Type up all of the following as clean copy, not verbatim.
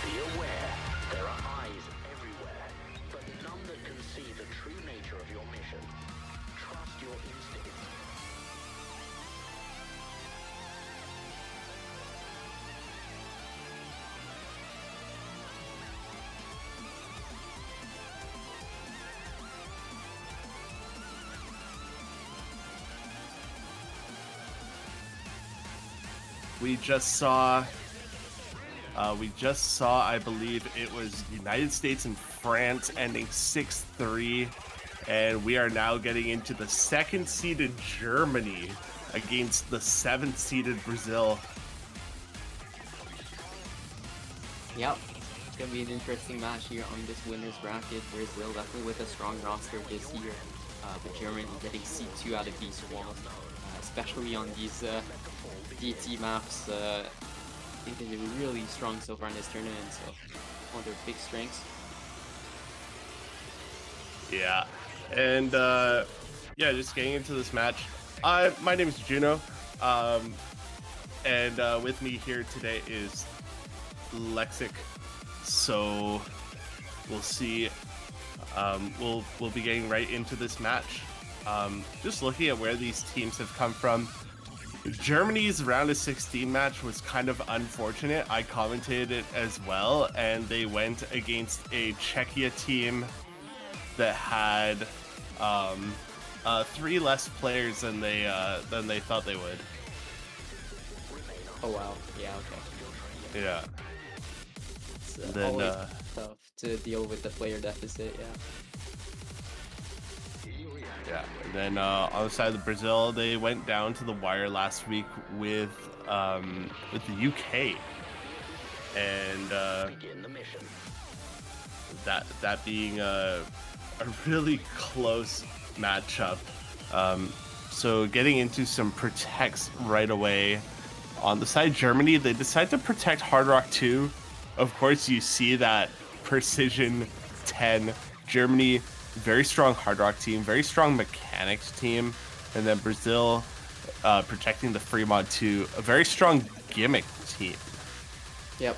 Be aware, there are eyes everywhere, but none that can see the true nature of your mission. Trust your instincts. We just saw, I believe it was United States and France ending 6-3, and we are now getting into the second-seeded Germany against the seventh-seeded Brazil. Yep, it's gonna be an interesting match here on this winner's bracket. Brazil definitely with a strong roster this year, but Germany getting C2 out of these walls, especially on these DT maps. I think they've been really strong so far in this tournament, so one of their big strengths. Yeah, and yeah, just getting into this match. My name is Juno, and with me here today is Lexic. So we'll see. We'll be getting right into this match. Just looking at where these teams have come from. Germany's round of 16 match was kind of unfortunate. I commented it as well, and they went against a Czechia team that had 3 less players than they thought they would. Oh wow, yeah, okay. Yeah. It's Then, always tough to deal with the player deficit, yeah. Yeah, and then on the side of Brazil, they went down to the wire last week with the UK, and that being a really close matchup. So getting into some protects right away. On the side of Germany, they decide to protect Hard Rock 2. Of course, you see that Precision 10. Germany, very strong Hard Rock team, very strong Mechanics team. And then Brazil protecting the Fremont 2, a very strong Gimmick team. Yep.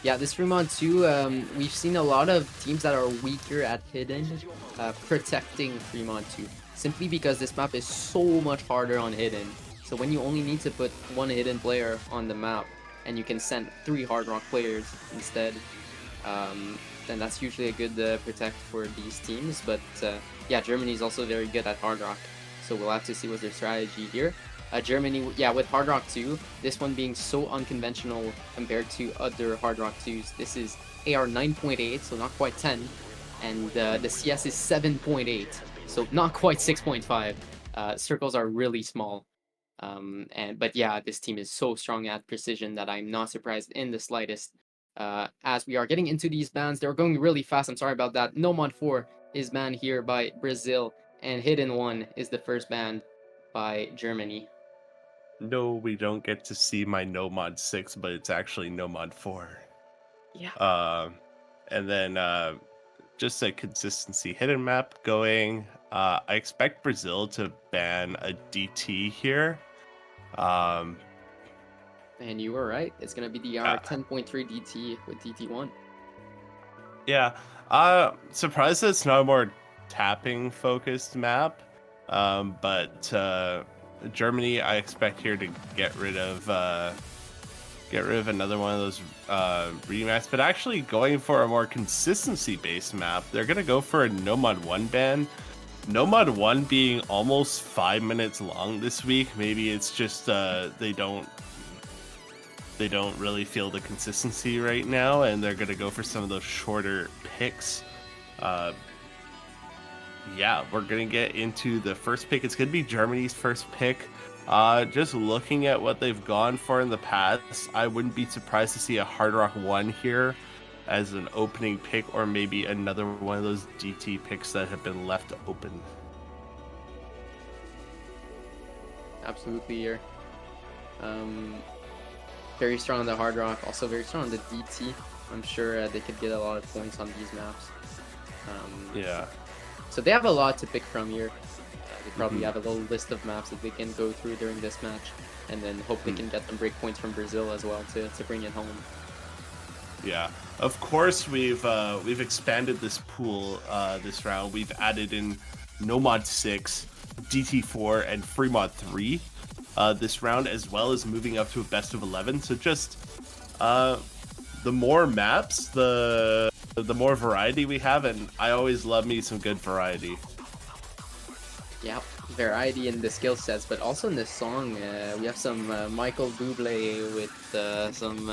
Yeah, this Fremont 2, we've seen a lot of teams that are weaker at hidden protecting Fremont 2, simply because this map is so much harder on hidden. So when you only need to put 1 hidden player on the map and you can send 3 Hard Rock players instead, then that's usually a good protect for these teams. But yeah, Germany is also very good at Hard Rock, so we'll have to see what's their strategy here. Germany, yeah, with Hard Rock 2, this one being so unconventional compared to other Hard Rock 2s. This is AR 9.8, so not quite 10, and the CS is 7.8, so not quite 6.5. Circles are really small. But yeah, this team is so strong at precision that I'm not surprised in the slightest. As we are getting into these bans, they're going really fast. I'm sorry about that. Nomad 4 is banned here by Brazil, and Hidden 1 is the first ban by Germany. No, we don't get to see my Nomad 6, but it's actually Nomad 4. Yeah. And then just a consistency hidden map going. I expect Brazil to ban a DT here. And you were right. It's going to be the R10.3 DT with DT1. Yeah. Surprised that it's not a more tapping focused map. But Germany, I expect here to get rid of another one of those remaps, but actually going for a more consistency based map. They're gonna go for a Nomad 1 ban. Nomad 1 being almost 5 minutes long this week. Maybe it's just they don't really feel the consistency right now, and they're gonna go for some of those shorter picks. Yeah, we're gonna get into the first pick. It's gonna be Germany's first pick. Just looking at what they've gone for in the past, I wouldn't be surprised to see a Hard Rock 1 here as an opening pick, or maybe another one of those DT picks that have been left open. Absolutely here. Very strong on the Hard Rock, also very strong on the DT. I'm sure they could get a lot of points on these maps. Yeah. So they have a lot to pick from here. They probably Mhm. have a little list of maps that they can go through during this match, and then hope they can get some break points from Brazil as well to bring it home. Yeah, of course we've expanded this pool this round. We've added in Nomad 6, DT4, and Fremont 3 this round, as well as moving up to a best of 11. So just the more maps, the more variety we have, and I always love me some good variety. Yeah, variety in the skill sets, but also in this song, we have some Michael Bublé with some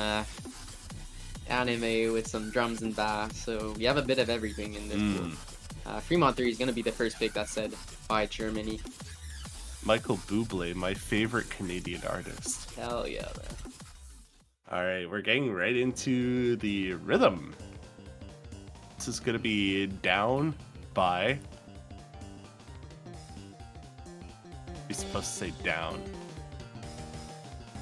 anime with some drums and bass, so we have a bit of everything in this pool. Fremont 3 is going to be the first pick that's said by Germany. Michael Bublé, my favorite Canadian artist. Hell yeah, man. All right, we're getting right into the rhythm. This is going to be down by... You're supposed to say down.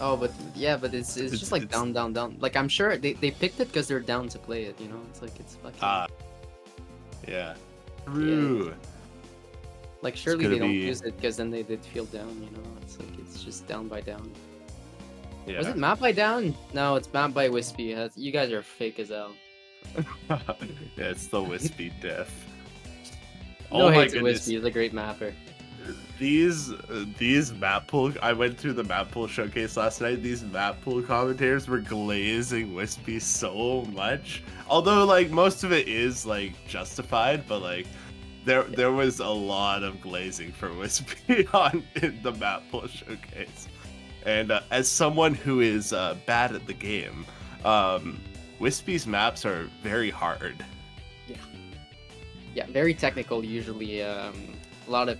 Oh, but yeah, but it's just like down, down, down. Like, I'm sure they picked it because they're down to play it, you know? It's like, it's fucking... Yeah. True. Yeah. Like, surely they don't be... use it because then they did feel down, you know? It's like, it's just down by down. Yeah. Was it map by down? No, it's map by Wispy. You guys are fake as hell. Yeah, it's the Wispy diff. No Oh my hate to goodness. Wispy, he's a great mapper. These map pool, I went through the map pool showcase last night. These map pool commentators were glazing Wispy so much. Although like most of it is like justified, but like there was a lot of glazing for Wispy in the map pool showcase. And as someone who is bad at the game, Wispy's maps are very hard. Yeah, very technical usually. A lot of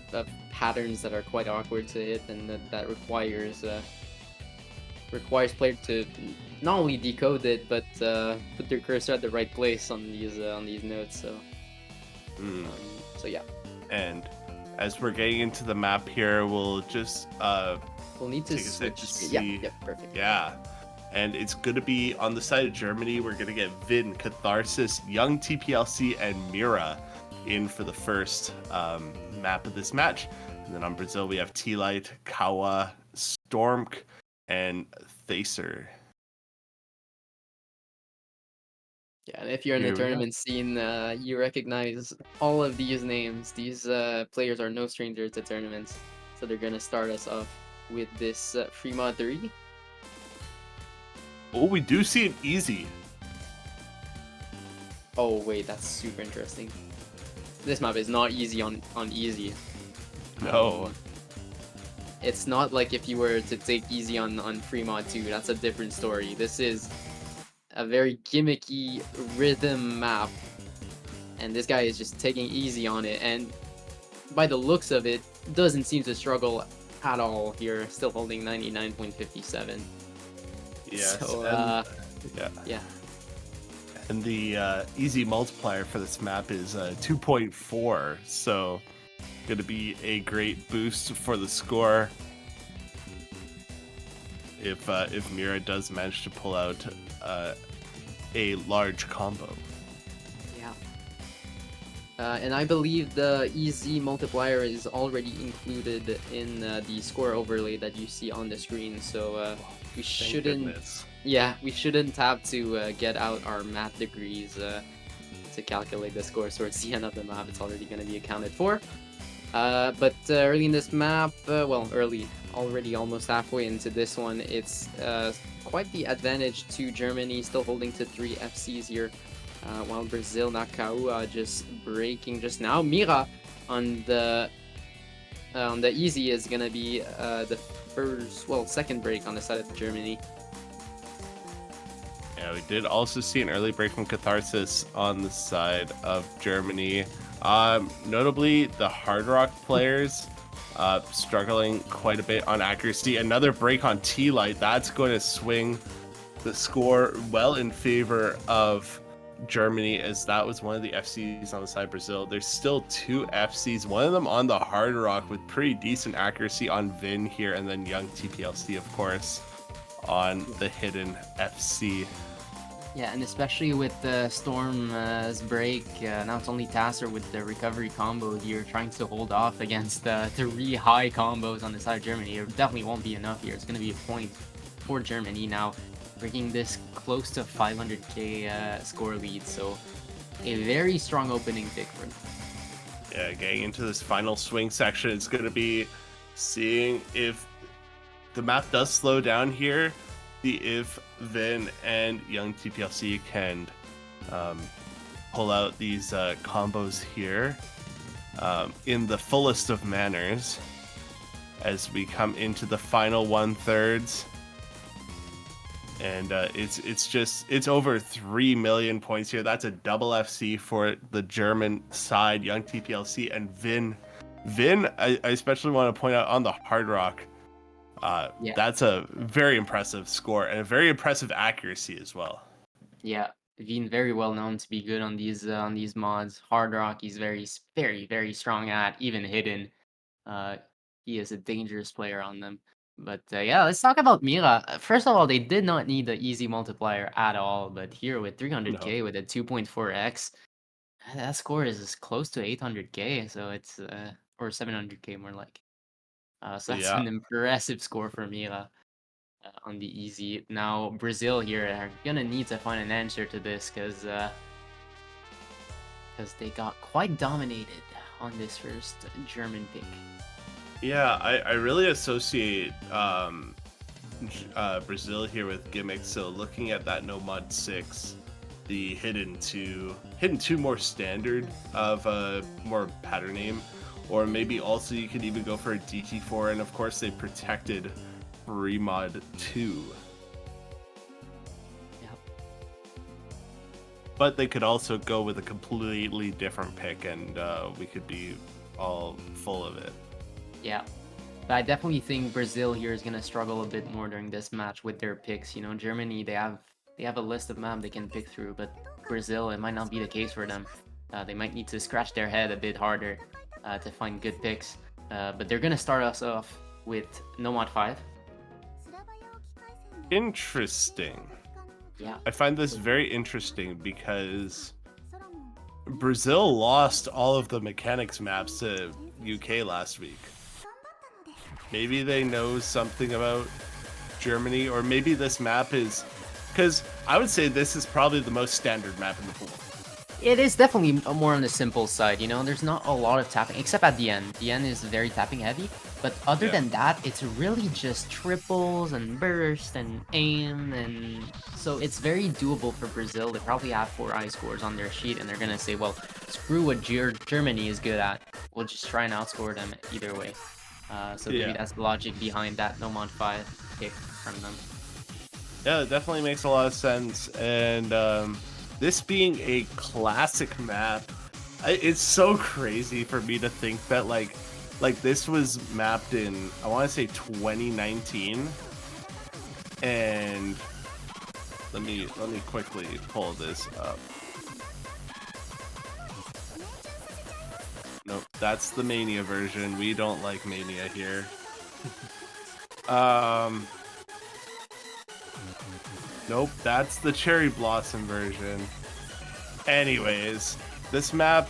patterns that are quite awkward to hit, and that requires player to not only decode it but put their cursor at the right place on these nodes. So, so yeah. And as we're getting into the map here, we'll just we'll need to take a sec switch. to Yeah, see. yeah, perfect. Yeah. And it's going to be on the side of Germany. We're going to get Vin, Catharsis, Young TPLC, and Mira in for the first map of this match. And then on Brazil, we have T-Light, Kawa, Stormk, and Thacer. Yeah, and if you're in the Here we go. tournament scene, you recognize all of these names. These players are no strangers to tournaments, so they're gonna start us off with this Fremont 3. Oh, we do see an easy. Oh wait, that's super interesting. This map is not easy on easy. No. It's not like if you were to take easy on Fremont 2. That's a different story. This is a very gimmicky rhythm map, and this guy is just taking easy on it, and by the looks of it, doesn't seem to struggle at all here, still holding 99.57. Yes. So, yeah. And the easy multiplier for this map is 2.4, so going to be a great boost for the score if Mira does manage to pull out a large combo. Yeah. And I believe the easy multiplier is already included in the score overlay that you see on the screen, so we shouldn't. Goodness. Yeah, we shouldn't have to get out our math degrees to calculate the score towards the end of the map. It's already going to be accounted for. But early in this map, already almost halfway into this one, it's quite the advantage to Germany, still holding to 3 FCs here, while Brazil, Nakaua just breaking just now. Mira on the easy is going to be the second break on the side of Germany. Yeah, we did also see an early break from Catharsis on the side of Germany. Notably, the Hard Rock players struggling quite a bit on accuracy. Another break on T-Light. That's going to swing the score well in favor of Germany, as that was one of the FCs on the side of Brazil. There's still 2 FCs, one of them on the Hard Rock with pretty decent accuracy on Vin here, and then Young TPLC, of course, on the Hidden FC. Yeah, and especially with the Storm's break, now it's only Tasser with the recovery combo here, trying to hold off against 3 high combos on the side of Germany. It definitely won't be enough here. It's going to be a point for Germany now, bringing this close to 500k score lead. So a very strong opening pick for them. Yeah, getting into this final swing section, it's going to be seeing if the map does slow down here. See if Vin and Young TPLC can pull out these combos here in the fullest of manners as we come into the final 1/3. And it's over 3 million points here. That's a double FC for the German side, Young TPLC and Vin. Vin, I especially want to point out on the Hard Rock. Yeah. That's a very impressive score and a very impressive accuracy as well. Yeah, Vin very well known to be good on these mods. Hard Rock, he's very, very, very strong at, even hidden. He is a dangerous player on them. But yeah, let's talk about Mira. First of all, they did not need the easy multiplier at all, but here with 300k with a 2.4x, that score is close to 800k, so it's or 700k more like. So that's an impressive score for Mira on the easy. Now Brazil here are gonna need to find an answer to this because they got quite dominated on this first German pick. Yeah, I really associate Brazil here with gimmicks. So looking at that No Mod 6, the hidden two more standard of a more pattern name, or maybe also you could even go for a DT4, and of course they protected free mod 2. Yep. But they could also go with a completely different pick, and we could be all full of it. Yeah. But I definitely think Brazil here is gonna struggle a bit more during this match with their picks. You know, Germany, they have a list of maps they can pick through, but Brazil, it might not be the case for them. They might need to scratch their head a bit harder to find good picks. But they're gonna start us off with No Mod 5. Interesting. Yeah. I find this very interesting because Brazil lost all of the mechanics maps to UK last week. Maybe they know something about Germany, or maybe this map is... Because I would say this is probably the most standard map in the pool. It is definitely more on the simple side, you know? There's not a lot of tapping, except at the end. The end is very tapping heavy, but other than that, it's really just triples and burst and aim, and so it's very doable for Brazil. They probably have 4 eye scores on their sheet, and they're gonna say, well, screw what Germany is good at. We'll just try and outscore them either way. So maybe that's the logic behind that No Mod 5 pick from them. Yeah, it definitely makes a lot of sense. And this being a classic map, it's so crazy for me to think that like this was mapped in, I want to say 2019. And let me quickly pull this up. Nope, that's the Mania version. We don't like Mania here. Nope, that's the Cherry Blossom version. Anyways, this map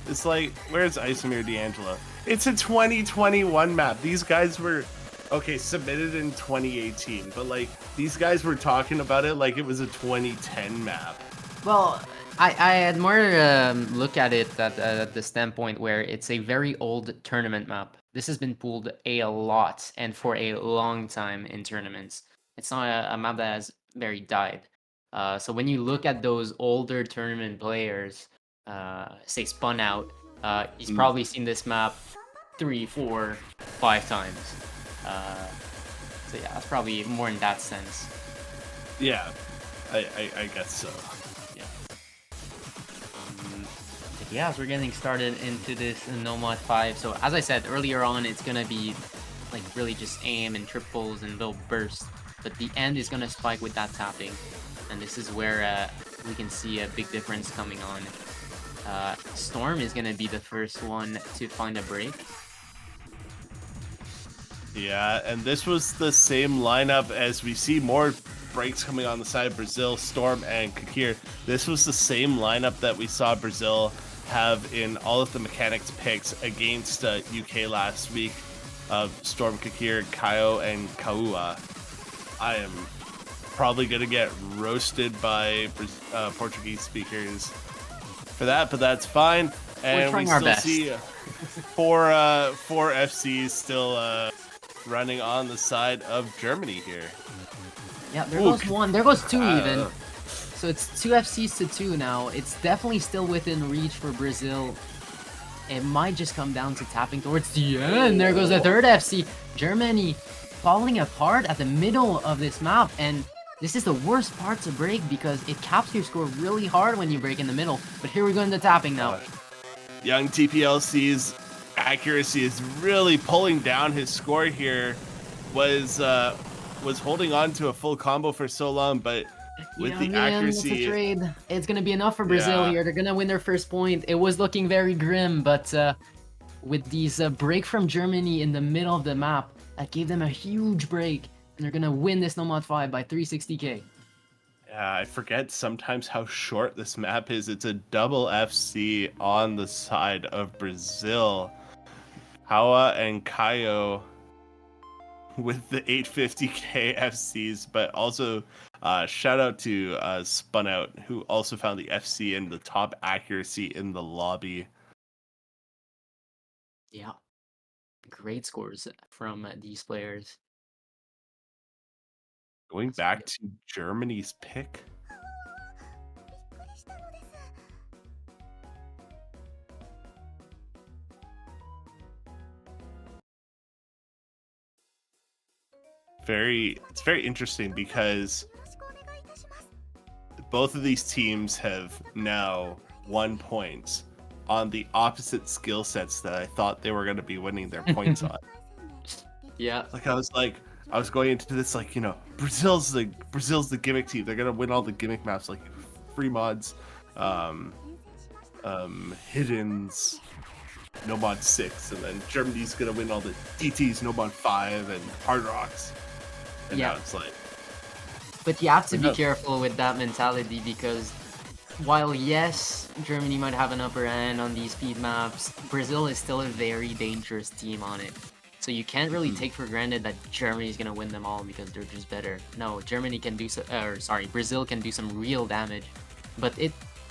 is like, where's Isamir D'Angelo? It's a 2021 map. These guys were, okay, submitted in 2018, but like, these guys were talking about it like it was a 2010 map. Well, I had more look at it at the standpoint where it's a very old tournament map. This has been pulled a lot and for a long time in tournaments. It's not a map that has very died. So when you look at those older tournament players, say Spun Out, he's probably seen this map 3, 4, 5 times. So yeah, that's probably more in that sense. Yeah, I guess so. Yeah, so we're getting started into this No Mod 5. So as I said earlier on, it's gonna be like really just aim and triples and little bursts, but the end is gonna spike with that tapping, and this is where we can see a big difference coming on. Storm is gonna be the first one to find a break. Yeah, and this was the same lineup as we see more breaks coming on the side of Brazil, Storm, and Kakir. This was the same lineup that we saw Brazil have in all of the mechanics picks against UK last week of Storm, Kakir, Kaio, and Kaua. I am probably going to get roasted by Portuguese speakers for that, but that's fine. And we our still best. see four FCs still running on the side of Germany here. Yeah, there goes one. There goes two even. Uh, So it's 2 FCs to 2 now. It's definitely still within reach for Brazil. It might just come down to tapping towards the end. There goes the third FC. Germany falling apart at the middle of this map. And this is the worst part to break because it caps your score really hard when you break in the middle. But here we go into tapping now. Young TPLC's accuracy is really pulling down his score here. Was holding on to a full combo for so long, but with the accuracy, it's a trade. It's gonna be enough for Brazil here. They're gonna win their first point. It was looking very grim, but with these break from Germany in the middle of the map, that gave them a huge break, and they're gonna win this Nomad 5 by 360k. Yeah, I forget sometimes how short this map is. It's a double FC on the side of Brazil. Hawa and Kaio with the 850k FCs, but also shout out to Spun Out, who also found the FC and the top accuracy in the lobby. Yeah, great scores from these players. Going back to Germany's pick. It's very interesting because both of these teams have now 1 point on the opposite skill sets that I thought they were going to be winning their points on. Yeah. I was going into this like, you know, Brazil's the gimmick team. They're gonna win all the gimmick maps like free mods, hiddens, no mod 6, and then Germany's gonna win all the DTs, no mod 5, and hard rocks. And now it's like, but you have to be careful with that mentality because while yes, Germany might have an upper hand on these speed maps, Brazil is still a very dangerous team on it. So you can't really take for granted that Germany's gonna win them all because they're just better. No, Brazil can do some real damage. But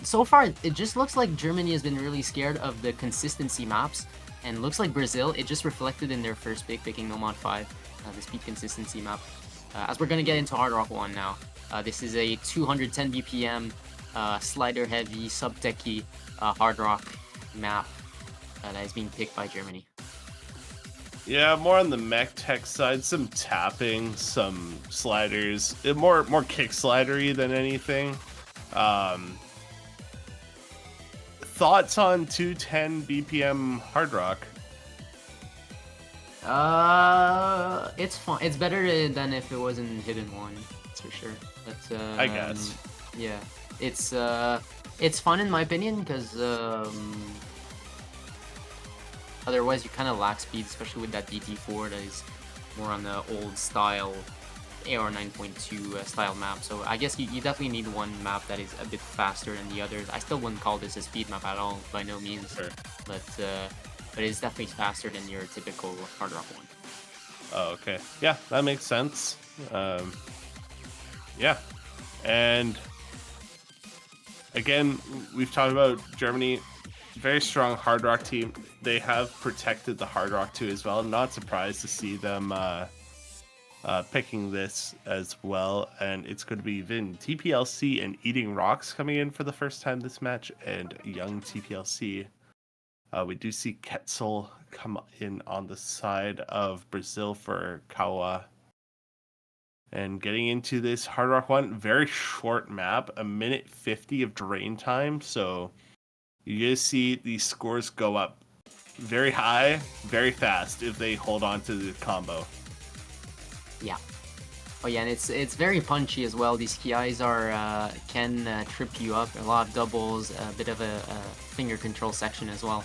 so far, it just looks like Germany has been really scared of the consistency maps. And looks like Brazil, it just reflected in their first pick, picking Nomad 5, the speed consistency map. As we're gonna get into Hard Rock 1 now. This is a 210 BPM, slider heavy, sub-techy Hard Rock map that is being picked by Germany. yeah, more on the mech tech side, some tapping, some sliders, more kick slidery than anything. Thoughts on 210 BPM Hard Rock? It's fun. It's better than if it wasn't Hidden 1, that's for sure. But I guess. Yeah, it's fun in my opinion because otherwise you kind of lack speed, especially with that DT4 that is more on the old style AR 9.2 style map. So I guess you definitely need one map that is a bit faster than the others. I still wouldn't call this a speed map at all, by no means. Sure. But it's definitely faster than your typical Hard Rock 1. Oh, okay. Yeah, that makes sense. Yeah. And again, we've talked about Germany, very strong Hard Rock team. They have protected the Hard Rock 2 as well. I'm not surprised to see them picking this as well. And it's going to be even TPLC and Eating Rocks coming in for the first time this match, and young TPLC. We do see Ketzel come in on the side of Brazil for Kawa. And getting into this Hard Rock 1, very short map, 1:50 of drain time. So you guys see these scores go up very high, very fast if they hold on to the combo. Yeah. Oh yeah, and it's very punchy as well. These KIs can trip you up. A lot of doubles, a bit of a finger control section as well.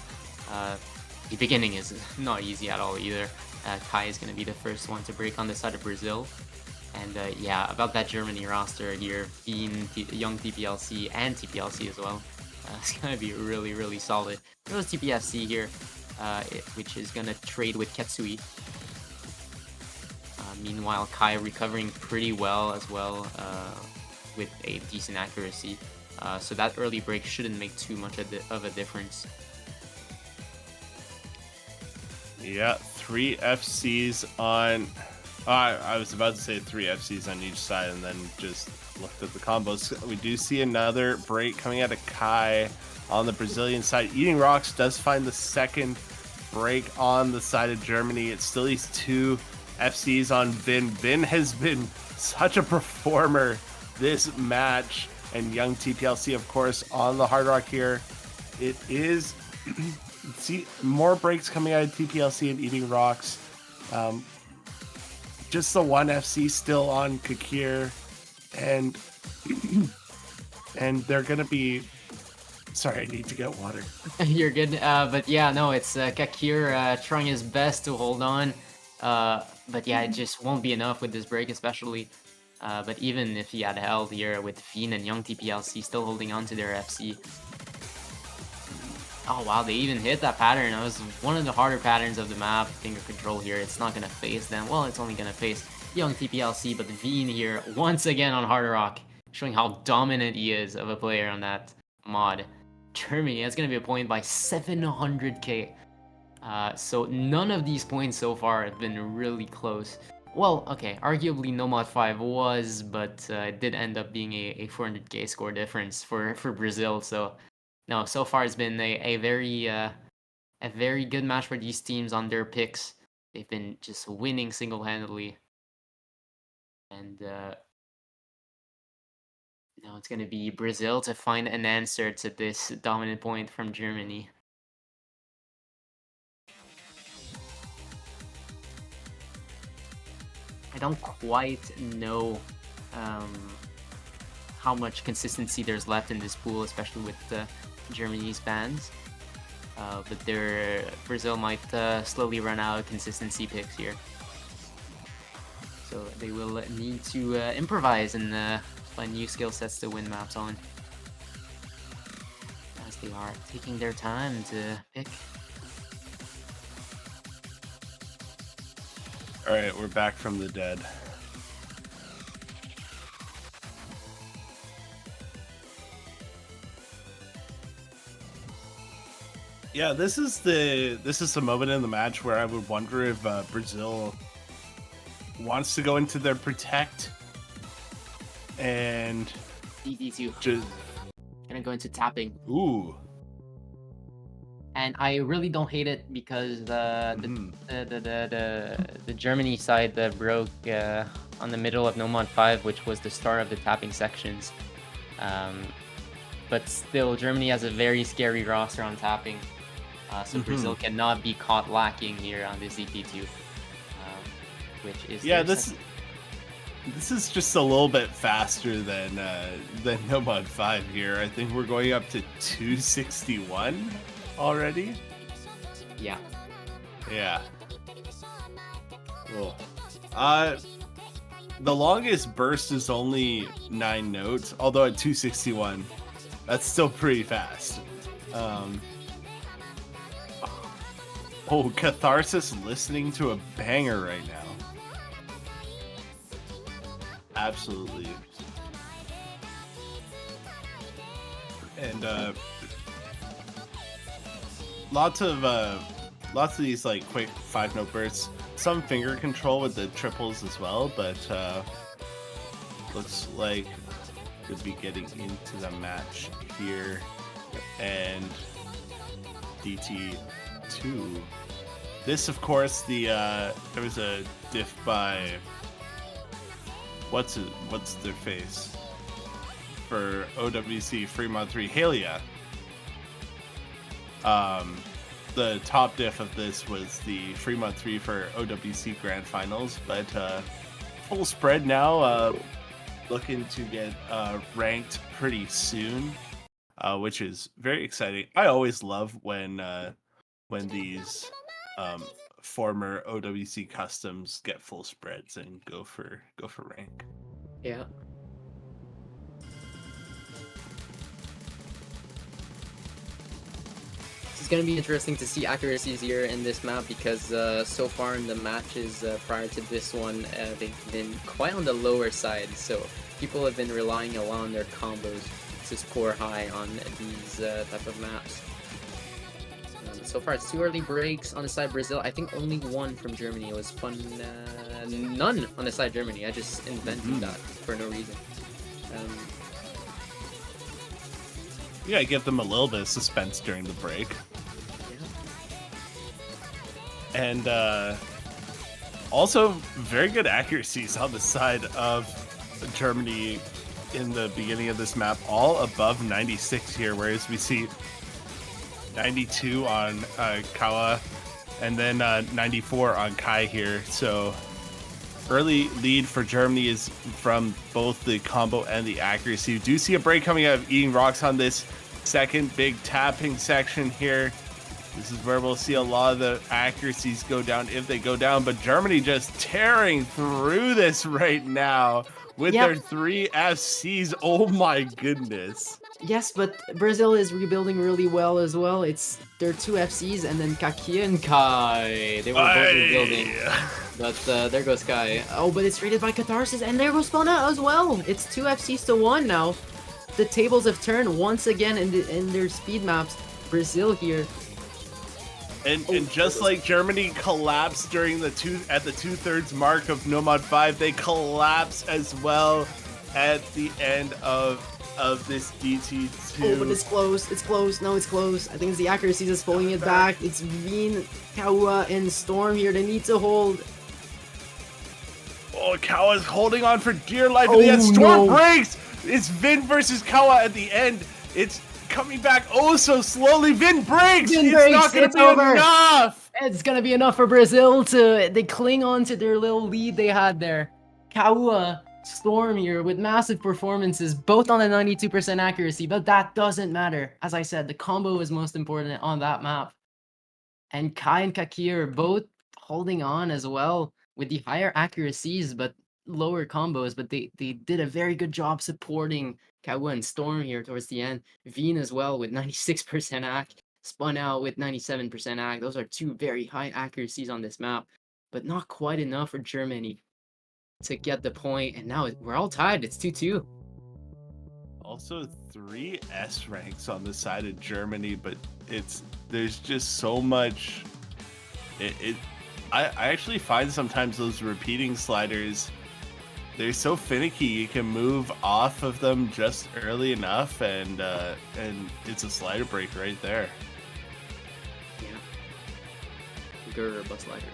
The beginning is not easy at all either. Kai is going to be the first one to break on the side of Brazil. And yeah, about that Germany roster here, being young TPLC and TPLC as well, it's going to be really, really solid. There was TPFC here, which is going to trade with Ketsui. Meanwhile, Kai recovering pretty well as well with a decent accuracy. So that early break shouldn't make too much of a difference. Yeah, 3 FCs on... I was about to say 3 FCs on each side and then just looked at the combos. We do see another break coming out of Kai on the Brazilian side. Eating Rocks does find the second break on the side of Germany. It's still these 2 FCs on Vin. Vin has been such a performer this match, and young TPLC, of course, on the Hard Rock here. It is... see more breaks coming out of TPLC and Eating Rocks. Just the 1 FC still on Kakir, and and they're gonna be... Sorry, I need to get water. You're good. But yeah, no, it's Kakir trying his best to hold on. But yeah, it just won't be enough with this break, especially. But even if he had held here with Fiend and young TPLC still holding on to their FC. Oh wow, they even hit that pattern. That was one of the harder patterns of the map. Finger control here, it's not gonna face them. Well, it's only gonna face young TPLC, but Veen here once again on Hard Rock, showing how dominant he is of a player on that mod. Germany, that's gonna be a point by 700k. So none of these points so far have been really close. Well, okay, arguably No Mod 5 was, but it did end up being a 400k score difference for Brazil. So no, so far it's been a very good match for these teams on their picks. They've been just winning single-handedly. And now it's going to be Brazil to find an answer to this dominant point from Germany. I don't quite know how much consistency there's left in this pool, especially with Germany's bans. But Brazil might slowly run out of consistency picks here. So they will need to improvise and find new skill sets to win maps on. As they are taking their time to pick. Alright, we're back from the dead. Yeah, this is the moment in the match where I would wonder if Brazil wants to go into their protect and DD2. just Gonna go into tapping. ooh. And I really don't hate it because the Germany side broke on the middle of No Mod 5, which was the start of the tapping sections. But still, Germany has a very scary roster on tapping. So Brazil cannot be caught lacking here on this ZT2, which is this is just a little bit faster than No Mod 5 here. I think we're going up to 261 already. Yeah. Yeah. Cool. The longest burst is only 9 notes, although at 261, that's still pretty fast. Oh, Catharsis listening to a banger right now. Absolutely. And lots of these like quick 5-note bursts. Some finger control with the triples as well, but looks like we'll be getting into the match here. And DT2. This, of course, there was a diff by what's their face for OWC Fremont 3 Halia. The top diff of this was the Fremont 3 for OWC Grand Finals, but full spread now, looking to get ranked pretty soon, which is very exciting. I always love when these former OWC customs get full spreads and go for rank. Yeah. It's going to be interesting to see accuracies here in this map because so far in the matches prior to this one, they've been quite on the lower side. So people have been relying a lot on their combos to score high on these type of maps. So far, it's 2 early breaks on the side Brazil. I think only 1 from Germany. It was fun. None on the side Germany. I just invented that for no reason. You gotta give them a little bit of suspense during the break. Yeah. And also very good accuracies on the side of Germany in the beginning of this map, all above 96 here, whereas we see 92 on Kawa and then 94 on Kai here. So early lead for Germany is from both the combo and the accuracy. You do see a break coming out of Eating Rocks on this second big tapping section here. This is where we'll see a lot of the accuracies go down if they go down, but Germany just tearing through this right now with their 3 FCs. Oh my goodness. Yes, but Brazil is rebuilding really well as well. It's their 2 FCs and then Kaki and Kai. They were both rebuilding. But there goes Kai. Oh, but it's rated by Catharsis, and there goes Spawna as well. It's 2 FCs to 1 now. The tables have turned once again in their speed maps. Brazil here. And just like Germany collapsed during the at the 2/3 mark of Nomad 5, they collapse as well at the end of this DT2. Oh, but it's close. It's close. No, it's close. I think it's the accuracy that's pulling it back. It's Veen, Kawa, and Storm here. They need to hold. Oh, Kawa's holding on for dear life. And the end. Storm breaks. It's Vin versus Kawa at the end. It's coming back oh so slowly. Vin breaks. It's not going to be enough. It's going to be enough for Brazil they cling on to their little lead they had there. Kawa, Storm here with massive performances, both on a 92% accuracy, but that doesn't matter. As I said, the combo is most important on that map. And Kai and Kaki are both holding on as well with the higher accuracies, but lower combos, but they did a very good job supporting Kawa and Storm here towards the end. Veen as well with 96% ac, Spun Out with 97% ac. Those are 2 very high accuracies on this map, but not quite enough for Germany to get the point, and now we're all tied. It's 2-2. Also 3 S ranks on the side of Germany, but there's just so much. I actually find sometimes those repeating sliders, they're so finicky. You can move off of them just early enough, and it's a slider break right there. Yeah. Girder bus sliders.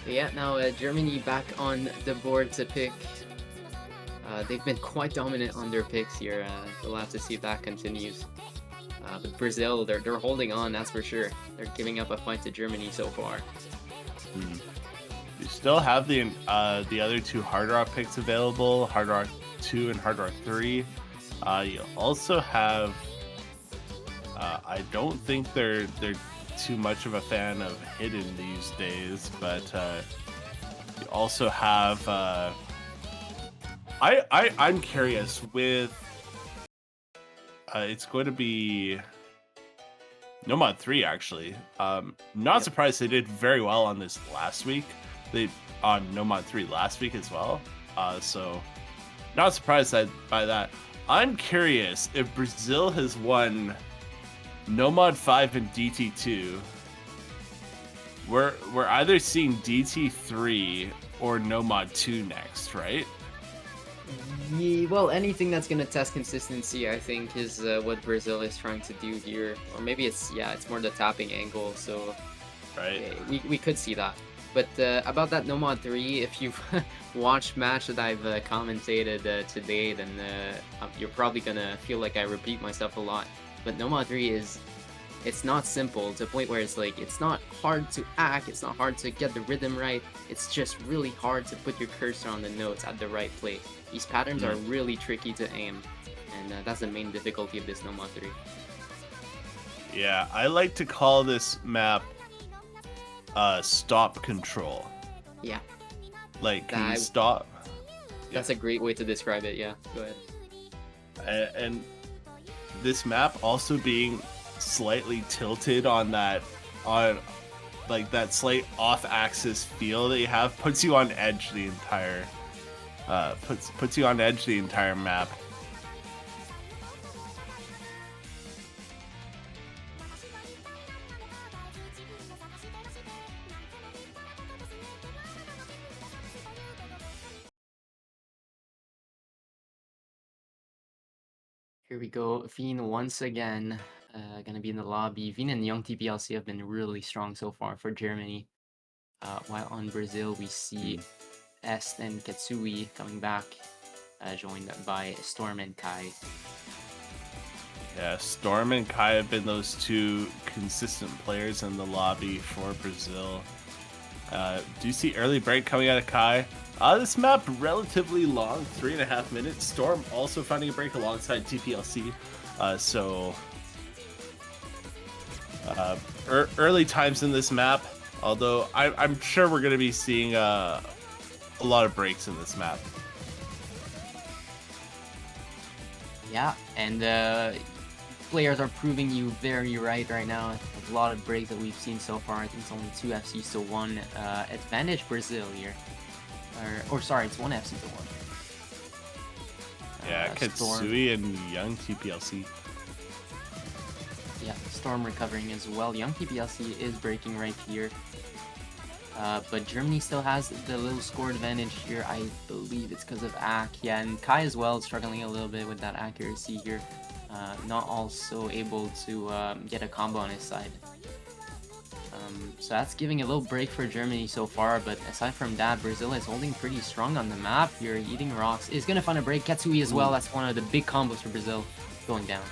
But yeah, now Germany back on the board to pick. They've been quite dominant on their picks here. We'll have to see if that continues. But Brazil, they're holding on, that's for sure. They're giving up a fight to Germany so far. You still have the other 2 Hard Rock picks available, Hard Rock 2 and Hard Rock 3. You also have, I don't think they're too much of a fan of Hidden these days, but you also have, I'm curious with, it's going to be Nomad 3 actually. Not surprised they did very well on this last week. They on Nomad 3 last week as well. So not surprised by that. I'm curious if Brazil has won Nomad 5 and DT2. We're either seeing DT3 or Nomad 2 next, right? Yeah, well, anything that's gonna test consistency, I think, is what Brazil is trying to do here. Or maybe it's more the tapping angle. So right, we could see that. But about that Nomad 3, if you've watched match that I've commentated today, then you're probably gonna feel like I repeat myself a lot. But Nomad 3 it's not simple to a point where it's like, it's not hard to act, it's not hard to get the rhythm right, it's just really hard to put your cursor on the notes at the right place. These patterns are really tricky to aim, and that's the main difficulty of this Nomad 3. Yeah, I like to call this map stop control. Yeah, Like, can you that stop? that's a great way to describe it. Yeah, go ahead. And this map also being slightly tilted on on like that slight off-axis feel that you have puts you on edge the entire puts you on edge the entire map. Here we go. Veen once again, gonna be in the lobby. Veen and Young TPLC have been really strong so far for Germany. While on Brazil, we see Est and Ketsui coming back, joined by Storm and Kai. Yeah, Storm and Kai have been those two consistent players in the lobby for Brazil. Do you see early break coming out of Kai? This map relatively long, 3.5 minutes. Storm also finding a break alongside TPLC. Early times in this map, although I'm sure we're going to be seeing a lot of breaks in this map. Yeah, and players are proving you very right now. A lot of breaks that we've seen so far. I think it's only 2 FCs to 1. Advantage Brazil here. Or sorry, it's 1 FC to 1. Yeah, Ketsui and Young TPLC. Yeah, Storm recovering as well. Young TPLC is breaking right here. But Germany still has the little score advantage here. I believe it's because of Ak. Yeah, and Kai as well, struggling a little bit with that accuracy here. Not also able to get a combo on his side. So that's giving a little break for Germany so far, but aside from that, Brazil is holding pretty strong on the map here. Eating Rocks is going to find a break. Ketsui as well, that's one of the big combos for Brazil going down.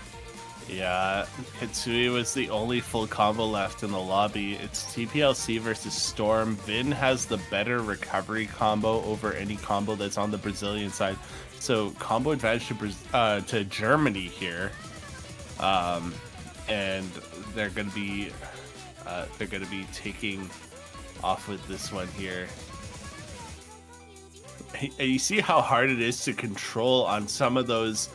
Yeah, Ketsui was the only full combo left in the lobby. It's TPLC versus Storm. Vin has the better recovery combo over any combo that's on the Brazilian side. So combo advantage to Germany here. And they're gonna be taking off with this one here. And you see how hard it is to control on some of those.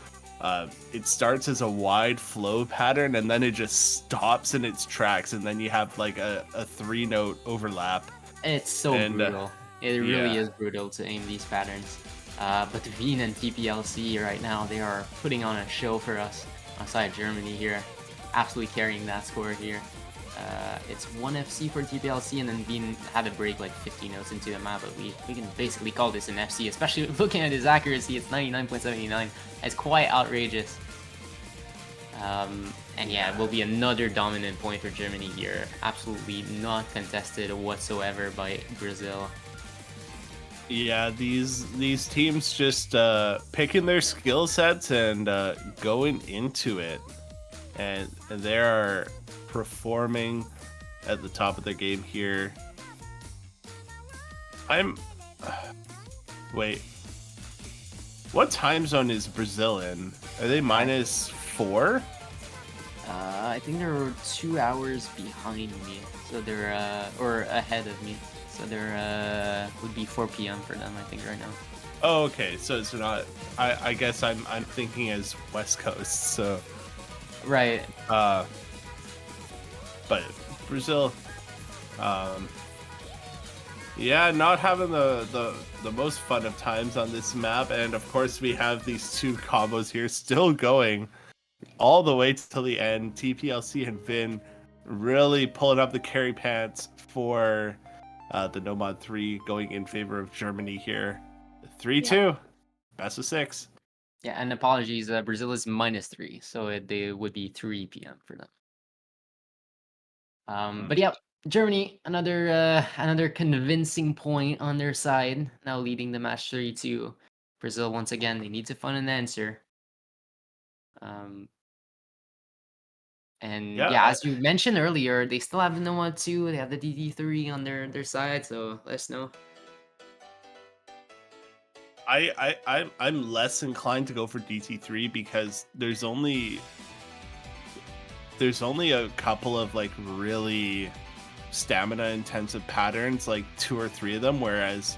It starts as a wide flow pattern and then it just stops in its tracks, and then you have like a 3-note overlap. It's so brutal. It really is brutal to aim these patterns. But Veen and TPLC right now, they are putting on a show for us outside Germany here. Absolutely carrying that score here. It's 1 FC for TPLC, and then Veen had a break like 50 notes into the map, but we can basically call this an FC, especially looking at his accuracy. It's 99.79. It's quite outrageous. And yeah, it will be another dominant point for Germany here. Absolutely not contested whatsoever by Brazil. Yeah, these teams just picking their skill sets and going into it, and they are performing at the top of their game here. Wait, what time zone is Brazil in? Are they -4? I think they're 2 hours behind me, so they're or ahead of me, so they're would be 4 p.m. for them, I think, right now. Oh, okay, so it's not. I guess I'm thinking as West Coast, so right. But Brazil, yeah, not having the most fun of times on this map, and of course we have these two combos here still going all the way till the end. TPLC and Vin really pulling up the carry pants for the Nomad 3, going in favor of Germany here. 3-2, best of 6. Yeah, and apologies, Brazil is -3, so they would be 3 p.m. for them. But yeah, Germany, another convincing point on their side, now leading the match 3-2. Brazil, once again, they need to find an answer. And yeah, as you mentioned earlier, they still have the Nomad 2, they have the DD3 on their side, so let us know. I'm less inclined to go for DT3 because there's only there's only a couple of like really stamina intensive patterns, like 2 or 3 of them, whereas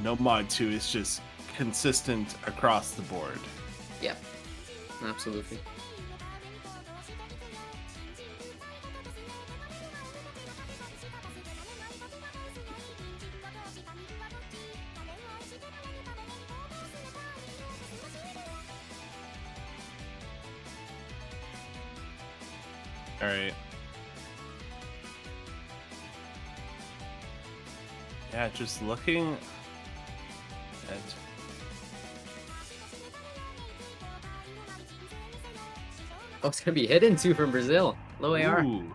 No Mod 2 is just consistent across the board. Yeah, absolutely. All right. Yeah, just looking at. Oh, it's gonna be hidden too from Brazil. Low AR. Ooh.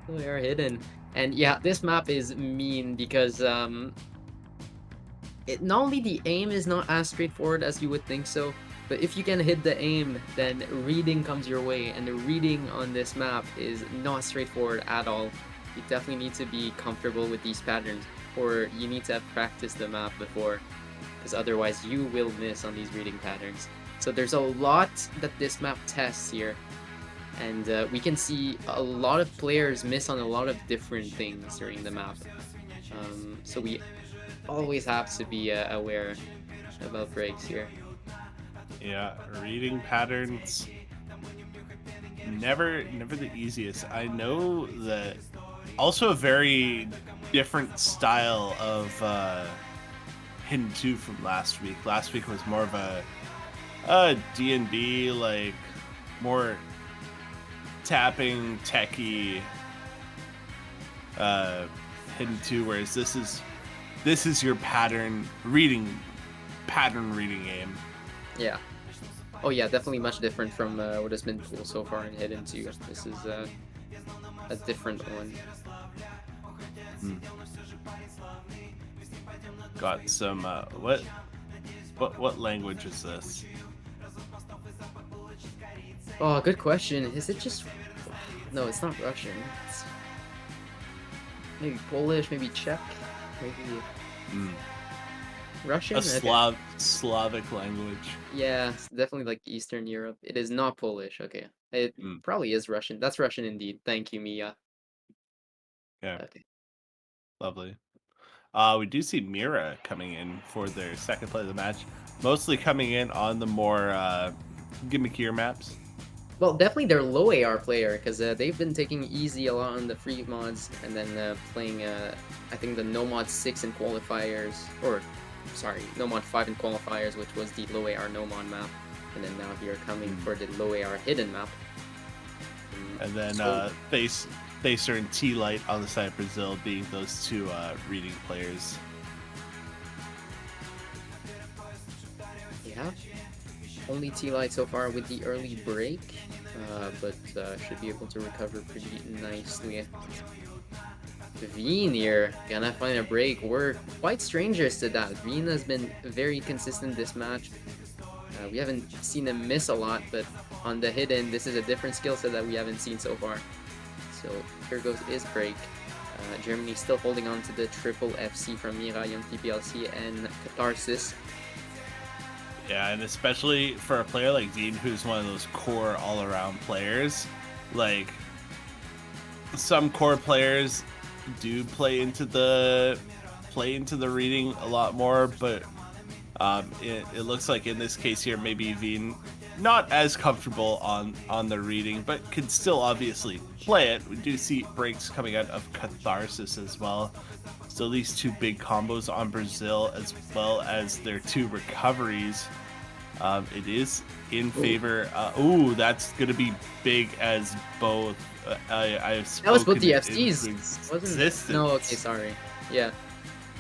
Low AR hidden. And yeah, this map is mean because not only the aim is not as straightforward as you would think so, but if you can hit the aim, then reading comes your way, and the reading on this map is not straightforward at all. You definitely need to be comfortable with these patterns, or you need to have practiced the map before, because otherwise you will miss on these reading patterns. So there's a lot that this map tests here, and we can see a lot of players miss on a lot of different things during the map. So we always have to be aware about breaks here. Yeah, reading patterns. Never the easiest. I know that also a very different style of Hidden 2 from last week. Last week was more of a D&D, like more tapping techie Hidden 2, whereas this is your pattern reading game. Yeah. Oh yeah, definitely much different from what has been cool so far in Hidden 2. This is a different one. Got some what language is this? Oh, good question. Is it just... No, it's not Russian. It's maybe Polish, maybe Czech, maybe Russian? A Slavic language. Yeah, it's definitely like Eastern Europe. It is not Polish. Okay. It probably is Russian. That's Russian indeed. Thank you, Mia. Yeah. Okay. Lovely. We do see Mira coming in for their second play of the match, mostly coming in on the more gimmickier maps. Well, definitely their low AR player, because they've been taking easy a lot on the free mods, and then playing, I think, the No Mod 6 in qualifiers, or, sorry, No Mod 5 in qualifiers, which was the low AR No Mod map, and then now here coming for the low AR hidden map. And then Facer and T-Light on the side of Brazil being those two reading players. Yeah. Only T-Light so far with the early break, but should be able to recover pretty nicely. Veen here, gonna find a break. We're quite strangers to that. Veen has been very consistent this match. We haven't seen him miss a lot, but on the hidden, this is a different skill set that we haven't seen so far. So here goes his break. Germany still holding on to the triple FC from Mira, Young TPLC, and Catharsis. Yeah, and especially for a player like Dean, who's one of those core all-around players, like some core players do play into the reading a lot more, but it looks like in this case here, maybe Veen not as comfortable on the reading, but could still obviously play it. We do see breaks coming out of Catharsis as well. So these two big combos on Brazil, as well as their two recoveries. It is in favor. Ooh, that's gonna be big as both. That was both the FCs, wasn't it? No, okay, sorry. Yeah.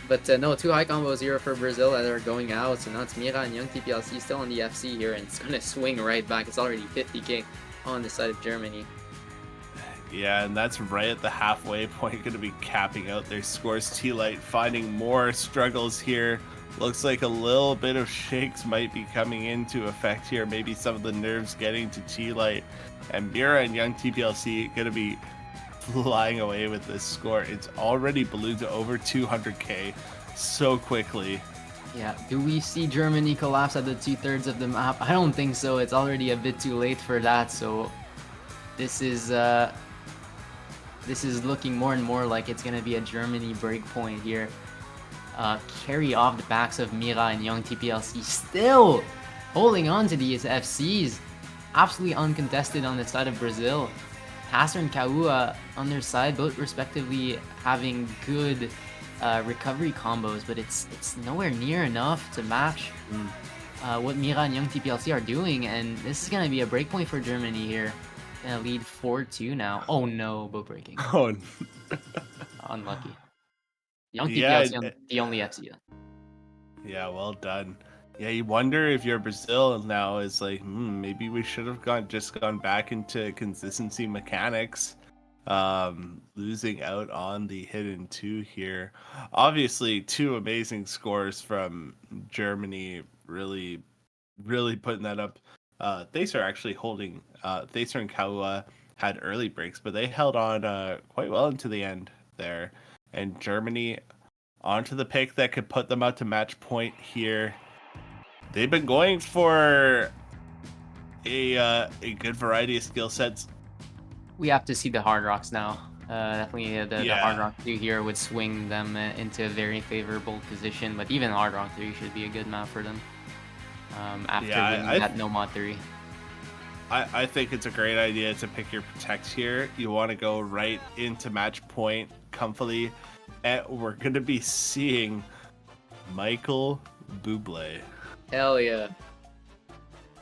But no, two high combos here for Brazil that are going out. So now it's Mira and Young TPLC still on the FC here, and it's gonna swing right back. It's already 50k on the side of Germany. Yeah, and that's right at the halfway point, going to be capping out their scores. T-Light finding more struggles here. Looks like a little bit of shakes might be coming into effect here. Maybe some of the nerves getting to T-Light. And Mira and Young TPLC going to be flying away with this score. It's already ballooned to over 200k so quickly. Yeah, do we see Germany collapse at the 2/3 of the map? I don't think so. It's already a bit too late for that, so This is looking more and more like it's gonna be a Germany breakpoint here. Carry off the backs of Mira and Young TPLC, still holding on to these FCs. Absolutely uncontested on the side of Brazil. Passer and Kaua on their side, both respectively having good recovery combos, but it's nowhere near enough to match what Mira and Young TPLC are doing, and this is gonna be a breakpoint for Germany here. Gonna lead 4-2 now. Oh no, boat breaking. Oh, Unlucky. Young Yeah, TPLC the only FC. yeah, well done. Yeah, you wonder if you're Brazil now is like, maybe we should have gone back into consistency mechanics. Losing out on the hidden 2 here. Obviously, 2 amazing scores from Germany, really putting that up. Thacer actually holding, Thacer and Kaua had early breaks, but they held on quite well into the end there. And Germany onto the pick that could put them out to match point here. They've been going for a good variety of skill sets. We have to see the Hard Rocks now. Definitely the Hard Yeah. Rock 2 here would swing them into a very favorable position, but even Hard Rock 3 should be a good map for them. After winning that No Mod 3. I think it's a great idea to pick your protects here. You want to go right into match point comfortably. And we're going to be seeing Michael Bublé. Hell yeah.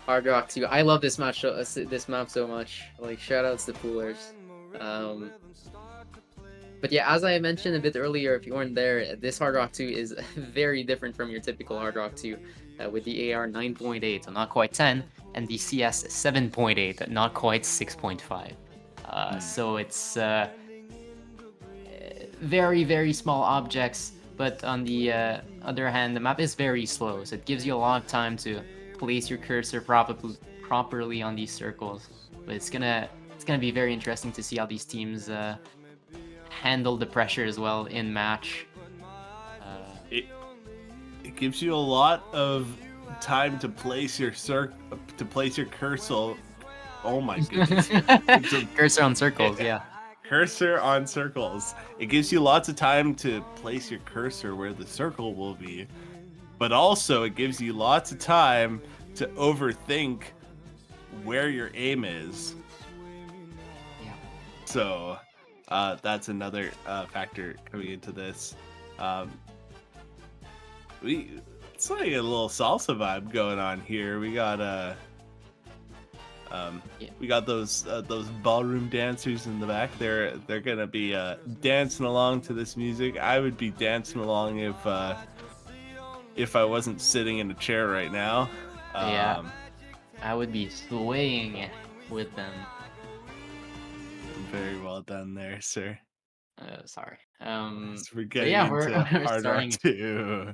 Hard Rock 2. I love this map so much. Like, shoutouts to Poolers. But yeah, as I mentioned a bit earlier, if you weren't there, this Hard Rock 2 is very different from your typical Hard Rock 2, with the AR 9.8, so not quite 10, and the CS 7.8, not quite 6.5. So it's very, very small objects, but on the other hand, the map is very slow, so it gives you a lot of time to place your cursor properly on these circles. But it's gonna be very interesting to see how these teams handle the pressure as well in match. It gives you a lot of time to place your cursor. Oh my goodness. Cursor on circles, yeah. Cursor on circles. It gives you lots of time to place your cursor where the circle will be, but also it gives you lots of time to overthink where your aim is. Yeah. So that's another factor coming into this. It's like a little salsa vibe going on here. We got we got those ballroom dancers in the back. They're gonna be dancing along to this music. I would be dancing along if I wasn't sitting in a chair right now. Yeah, I would be swaying with them. Very well done there, sir. Sorry. So we're getting yeah, into we're Hard Rock starting. 2.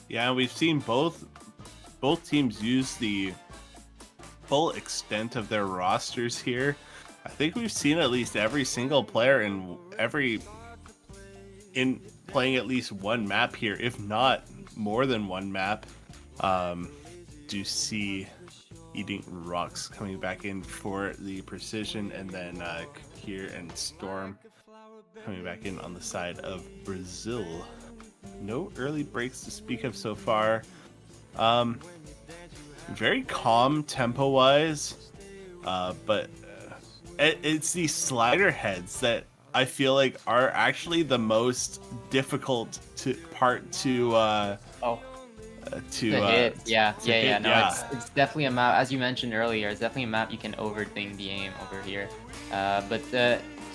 Yeah, we've seen both teams use the full extent of their rosters here. I think we've seen at least every single player in playing at least one map here, if not more than one map. Do see Eating Rocks coming back in for the precision, and then Kier and Storm coming back in on the side of Brazil. No early breaks to speak of so far. Very calm tempo-wise, but it's these slider heads that I feel like are actually the most difficult to hit. Yeah. No, yeah. it's definitely a map. As you mentioned earlier, it's definitely a map you can overthink the aim over here. But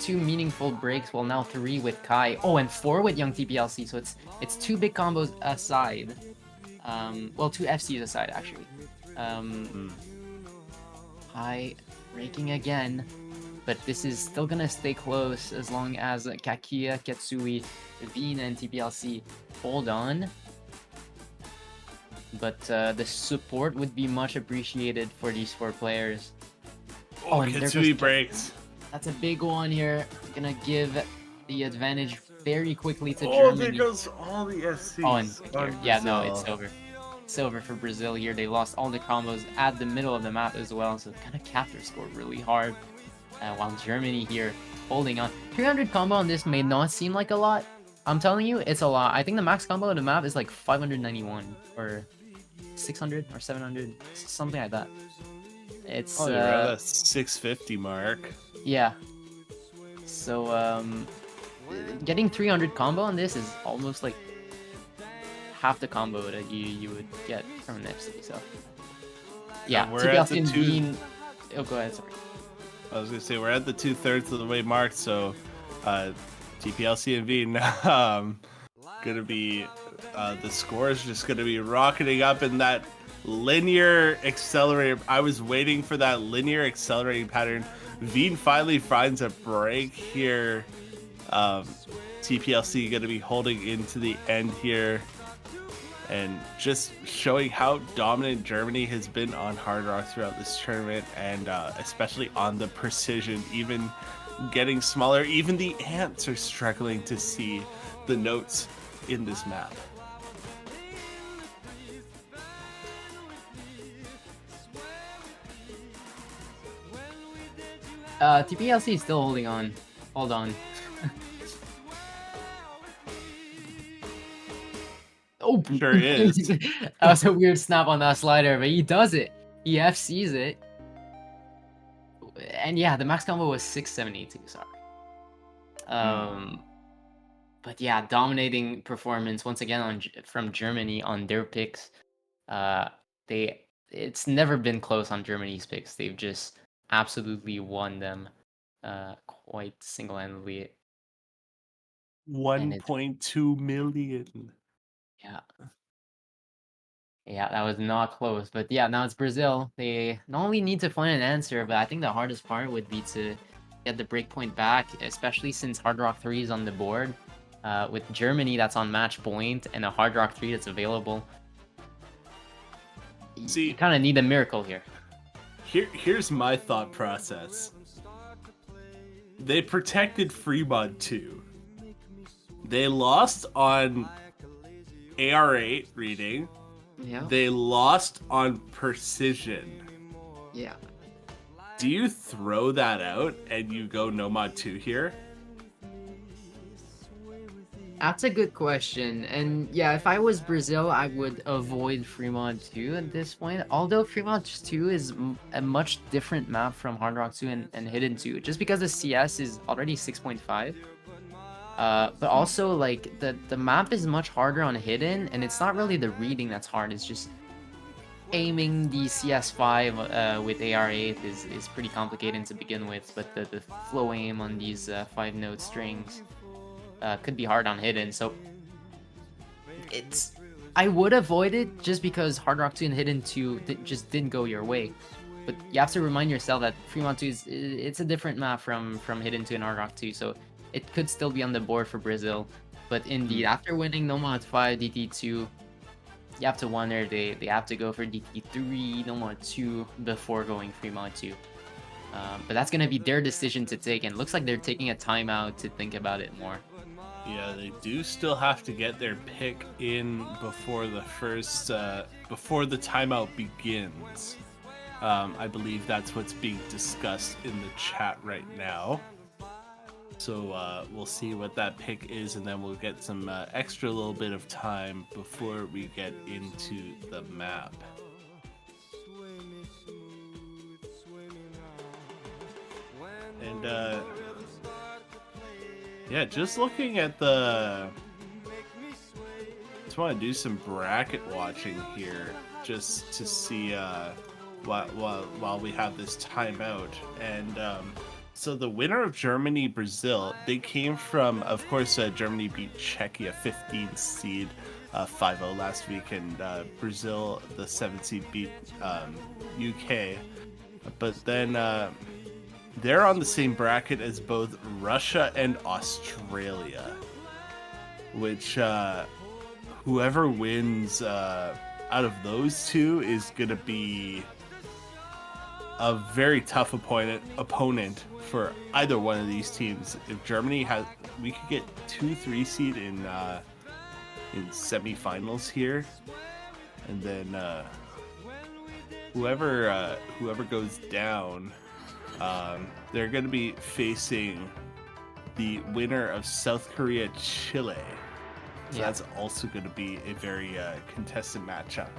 2 meaningful breaks. Well, now 3 with Kai. Oh, and 4 with Young TPLC. So it's 2 big combos aside. Well, 2 FCs aside actually. Kai raking again, but this is still gonna stay close as long as Kakia, Ketsui, Veen, and TPLC hold on. But the support would be much appreciated for these 4 players. Oh, and there Ketsui goes breaks. That's a big one here. gonna give the advantage very quickly to Oh, there Germany. goes all the SCs. Oh, and on here, yeah, no, Brazil. it's over. It's over for Brazil here. They lost all the combos at the middle of the map as well, so kind of capped their score really hard. While Germany here holding on. 300 combo on this may not seem like a lot. I'm telling you, it's a lot. I think the max combo on the map is like 591 or 600 or 700, something like that. It's Probably around that 650 mark. yeah. So getting 300 combo on this is almost like half the combo that you would get from an FC. So yeah, we're at the TPLC two. Bean. Oh, go ahead. Sorry. I was gonna say we're at the 2/3 of the way mark, so TPLC and V gonna be the score is just gonna be rocketing up in that linear accelerator. I was waiting for that linear accelerating pattern. Veen finally finds a break here. TPLC gonna be holding into the end here and just showing how dominant Germany has been on Hard Rock throughout this tournament, and especially on the precision, even getting smaller. Even the ants are struggling to see the notes in this map. TPLC is still holding on. Hold on. Oh, Sure is. that was a weird snap on that slider, but he does it. He FCs it. And yeah, the max combo was 672, sorry. But yeah, dominating performance once again from Germany on their picks. It's never been close on Germany's picks. They've just absolutely won them quite single-handedly. 1.2 million. Yeah. Yeah, that was not close. But yeah, now it's Brazil. They not only need to find an answer, but I think the hardest part would be to get the breakpoint back, especially since Hard Rock 3 is on the board. With Germany that's on match point and a Hard Rock 3 that's available. See, you kind of need a miracle here. Here's my thought process. They protected Fremont 2. They lost on AR8 reading. Yeah. They lost on precision. Yeah. Do you throw that out and you go no mod 2 here? That's a good question. And yeah, if I was Brazil, I would avoid Fremont 2 at this point. Although Fremont 2 is a much different map from Hard Rock 2 and Hidden 2, just because the CS is already 6.5. But also, like, the map is much harder on Hidden, and it's not really the reading that's hard, it's just aiming the CS5 with AR8 is pretty complicated to begin with, but the flow aim on these 5-note strings could be hard on Hidden, so I would avoid it just because Hard Rock 2 and Hidden 2 just didn't go your way. But you have to remind yourself that Fremont 2 it's a different map from Hidden 2 and Hard Rock 2, so it could still be on the board for Brazil. But indeed, after winning No Mod 5, DT2, you have to wonder they have to go for DT3, No Mod 2 before going Fremont 2. But that's going to be their decision to take, and it looks like they're taking a timeout to think about it more. Yeah, they do still have to get their pick in before the first, before the timeout begins. I believe that's what's being discussed in the chat right now. So we'll see what that pick is, and then we'll get some extra little bit of time before we get into the map. And yeah, just looking at the... Just want to do some bracket watching here, just to see while we have this timeout. And so the winner of Germany-Brazil, they came from, of course, Germany beat Czechia 15 seed 5-0 last week, and Brazil, the 7 seed, beat UK. But then they're on the same bracket as both Russia and Australia, which whoever wins out of those two is going to be a very tough opponent for either one of these teams. If Germany has, we could get 2-3 seed in semifinals here, and then whoever goes down, they're going to be facing the winner of South Korea Chile. So that's also going to be a very contested matchup.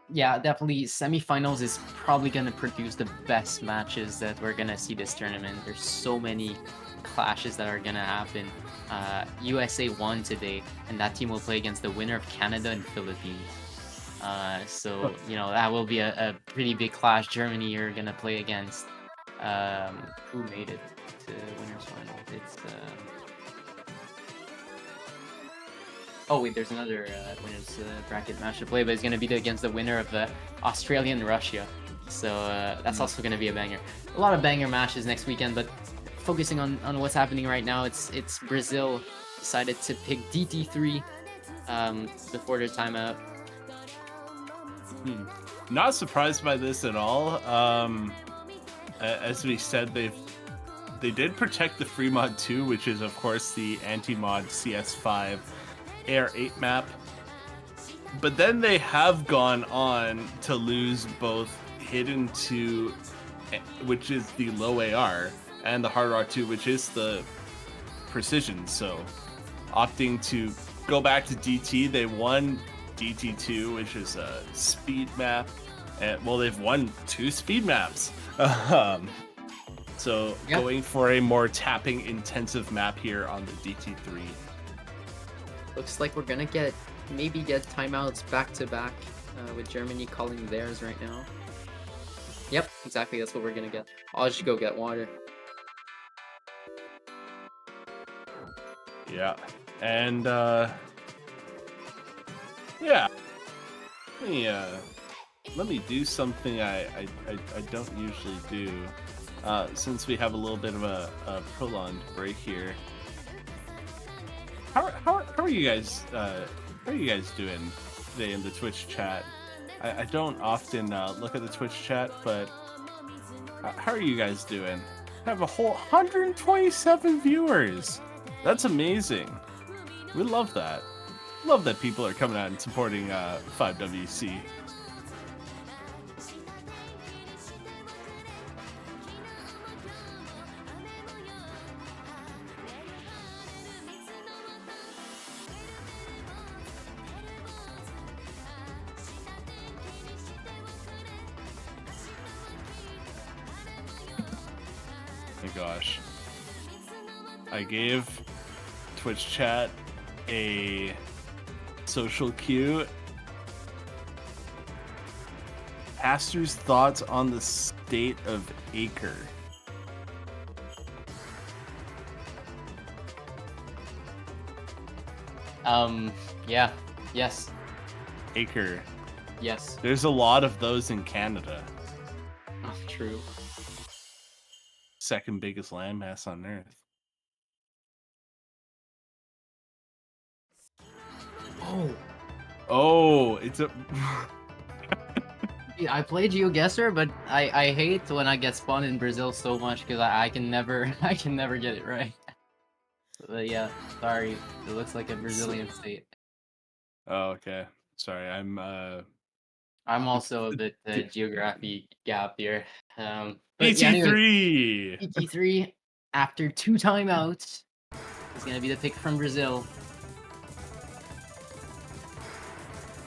Yeah, definitely. Semifinals is probably going to produce the best matches that we're going to see this tournament. There's so many clashes that are going to happen. USA won today, and that team will play against the winner of Canada and Philippines. So, you know, that will be a pretty big clash. Germany are going to play against... who made it to winners final? It's... Oh wait, there's another winners bracket match to play, but it's going to be against the winner of Australia and Russia. So that's also going to be a banger. A lot of banger matches next weekend, but focusing on what's happening right now, it's Brazil decided to pick DT3 before their timeout. Not surprised by this at all. As we said, they did protect the Fremont 2, which is of course the anti-mod CS5 Air 8 map, but then they have gone on to lose both Hidden 2, which is the low AR, and the Hard Rock 2, which is the precision. So opting to go back to DT, they won DT2, which is a speed map, and well, they've won 2 speed maps. So going for a more tapping intensive map here on the DT3. Looks like we're gonna maybe get timeouts back to back with Germany calling theirs right now. Yep, exactly. That's what we're gonna get. I'll just go get water. Yeah, and yeah. Let me do something I don't usually do, since we have a little bit of a prolonged break here. How are you guys doing today in the Twitch chat? I don't often look at the Twitch chat, but how are you guys doing? I have a whole 127 viewers. That's amazing. We love that. Love that people are coming out and supporting 5WC. My gosh. I gave Twitch chat a social cue. Pastor's thoughts on the state of Acre. Yeah. Yes. Acre. Yes. There's a lot of those in Canada. Oh, true. Second biggest landmass on Earth. Oh, it's a... I played GeoGuessr, but I hate when I get spawned in Brazil so much because I can never get it right. But yeah, sorry. It looks like a Brazilian state. Oh, okay. Sorry, I'm also a bit geography gap here. But BT3! yeah, anyway, BT3 after 2 timeouts is gonna be the pick from Brazil.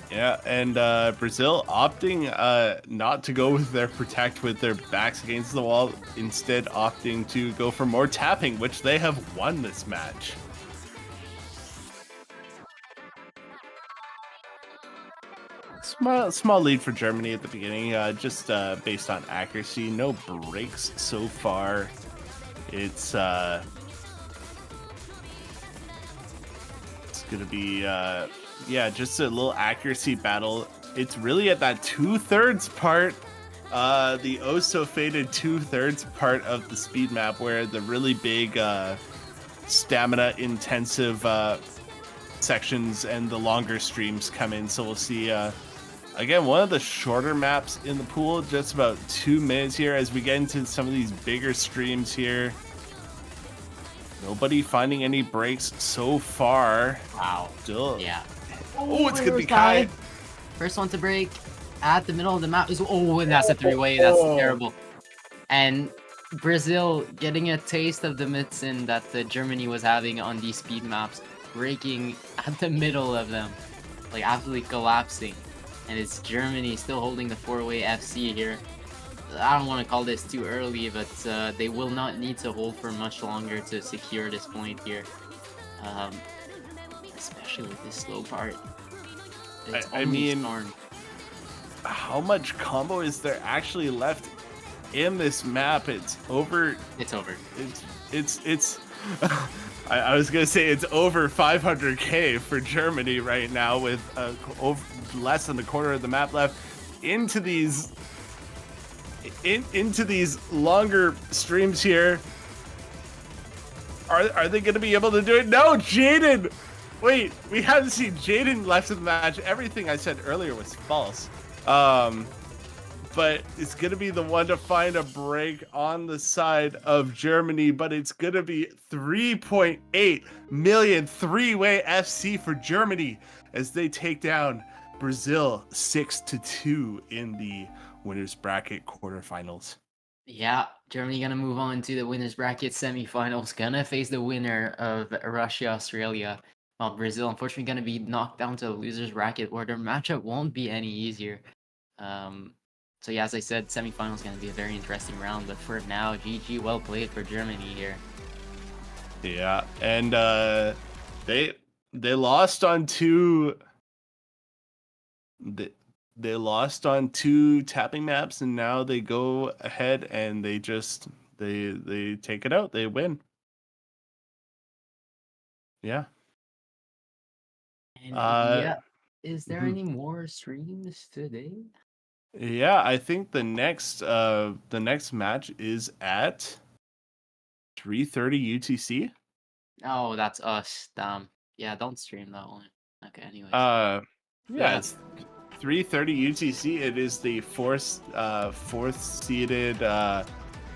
Yeah, and Brazil opting not to go with their protect with their backs against the wall, instead opting to go for more tapping, which they have won this match. Small lead for Germany at the beginning, just based on accuracy. No breaks so far. It's gonna be yeah, just a little accuracy battle. It's really at that 2/3 part, the oh so faded 2/3 part of the speed map, where the really big stamina intensive sections and the longer streams come in. So we'll see Again, one of the shorter maps in the pool, just about 2 minutes here as we get into some of these bigger streams here. Nobody finding any breaks so far. Wow. Still. Yeah. Oh, it's gonna be there's Kai. Kai. First one to break at the middle of the map is and that's a three-way. That's terrible. And Brazil getting a taste of the medicine that Germany was having on these speed maps, breaking at the middle of them, like absolutely collapsing. And it's Germany still holding the 4-way FC here. I don't want to call this too early, but they will not need to hold for much longer to secure this point here. Especially with this slow part. It's I only mean, Storm. how much combo is there actually left in this map? It's over. It's over. It's I was gonna say it's over 500k for Germany right now with less than a quarter of the map left. Into these longer streams here. Are they gonna be able to do it? No, Jaden. Wait, we haven't seen Jaden left in the match. Everything I said earlier was false. But it's going to be the one to find a break on the side of Germany, but it's going to be 3.8 million 3-way FC for Germany as they take down Brazil 6-2 in the winners bracket quarterfinals. Yeah, Germany gonna move on to the winners bracket semifinals, gonna face the winner of Russia, Australia. While Brazil, unfortunately, gonna be knocked down to the losers bracket where their matchup won't be any easier. So yeah, as I said, semifinals gonna be a very interesting round. But for now, GG, well played for Germany here. Yeah, and they lost on two. They lost on 2 tapping maps, and now they go ahead and they just they take it out. They win. Yeah. And yeah, is there mhm. any more streams today? Yeah, I think the next match is at 3:30 UTC. Oh, that's us. Yeah, don't stream that one. Okay, anyways. Yeah, Yeah. it's 3:30 UTC. It is the fourth seeded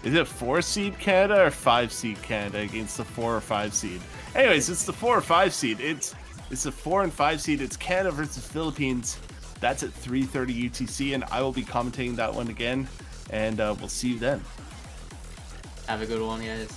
is it 4 seed Canada or 5 seed Canada against the 4 or 5 seed? Anyways, it's the 4 or 5 seed. It's the 4 and 5 seed. It's Canada versus Philippines. That's at 3:30 UTC, and I will be commentating that one again. And we'll see you then. Have a good one, guys.